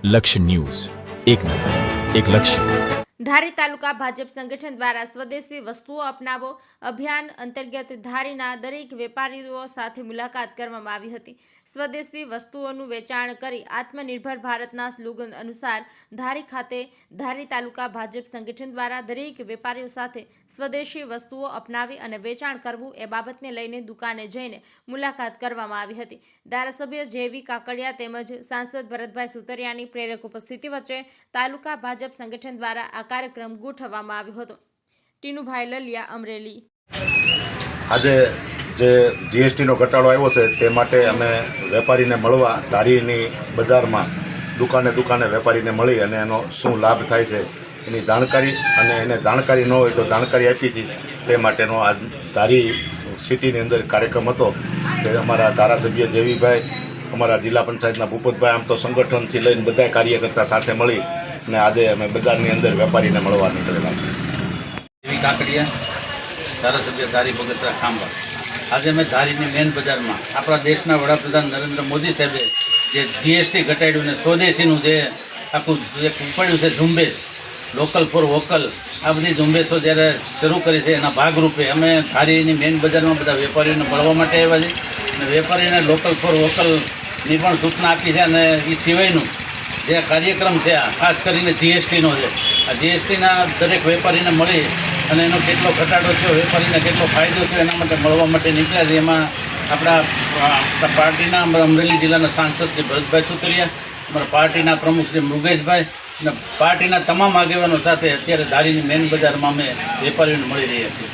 લક્ષ્ય ન્યૂઝ, એક નજર, એક લક્ષ્ય। ધારી તાલુકા ભાજપ સંગઠન દ્વારા સ્વદેશી વસ્તુઓ અપનાવો અભિયાન અંતર્ગત ધારીના દરેક વેપારીઓ સાથે મુલાકાત કરવામાં આવી હતી। સ્વદેશી વસ્તુઓનું વેચાણ કરી આત્મનિર્ભર ભારતના સ્લોગન અનુસાર ધારી ખાતે ધારી તાલુકા ભાજપ સંગઠન દ્વારા દરેક વેપારીઓ સાથે સ્વદેશી વસ્તુઓ અપનાવી અને વેચાણ કરવું એ બાબતને લઈને દુકાને જઈને મુલાકાત કરવામાં આવી હતી। ધારાસભ્ય જેવી કાકડિયા તેમજ સાંસદ ભરતભાઈ સુતરિયાની પ્રેરક ઉપસ્થિતિ વચ્ચે તાલુકા ભાજપ સંગઠન દ્વારા આ કાર્યક્રમ ગોઠવવામાં આવ્યો હતો। ટીનુભાઈ લલિયા, અમરેલી। આજે જે જીએસટીનો ઘટાડો આવ્યો છે તે માટે અમે વેપારીને મળવા ધારીની બજારમાં દુકાને વેપારીને મળી અને એનો શું લાભ થાય છે એની જાણકારી અને એને જાણકારી ન હોય તો જાણકારી આપી છે તે માટેનો આ ધારી સિટીની અંદર કાર્યક્રમ હતો। તે અમારા ધારાસભ્ય જેવીભાઈ, અમારા જિલ્લા પંચાયતના ભૂપતભાઈ, આમ તો સંગઠનથી લઈને બધા કાર્યકર્તા સાથે મળી અને આજે અમે બજારની અંદર વેપારીને મળવા નીકળેલા છીએ। જેવી કાકડિયા, ધારાસભ્ય ધારી બગસરા ખાંભા। આજે અમે ધારીની મેન બજારમાં આપણા દેશના વડાપ્રધાન નરેન્દ્ર મોદી સાહેબે જે જીએસટી ઘટાડ્યું ને સ્વદેશીનું જે આખું એક ઉપડ્યું છે ઝુંબેશ, લોકલ ફોર વોકલ, આ બધી ઝુંબેશો જ્યારે શરૂ કરી છે એના ભાગરૂપે અમે ધારીની મેન બજારમાં બધા વેપારીઓને મળવા માટે આવ્યા છીએ અને વેપારીને લોકલ ફોર વોકલની પણ સૂચના આપી છે અને એ સિવાયનું જે કાર્યક્રમ છે આ ખાસ કરીને જીએસટીનો છે, આ જીએસટીના દરેક વેપારીને મળી અને એનો કેટલો ઘટાડો થયો, વેપારીને કેટલો ફાયદો થયો એના માટે મળવા માટે નીકળ્યા છે। એમાં આપણા પાર્ટીના અમરેલી જિલ્લાના સાંસદ શ્રી ભરતભાઈ સુતરિયા, અમારા પાર્ટીના પ્રમુખ શ્રી મૃગેશભાઈ અને પાર્ટીના તમામ આગેવાનો સાથે અત્યારે ધારીની મેન બજારમાં અમે વેપારીઓને મળી રહ્યા છીએ।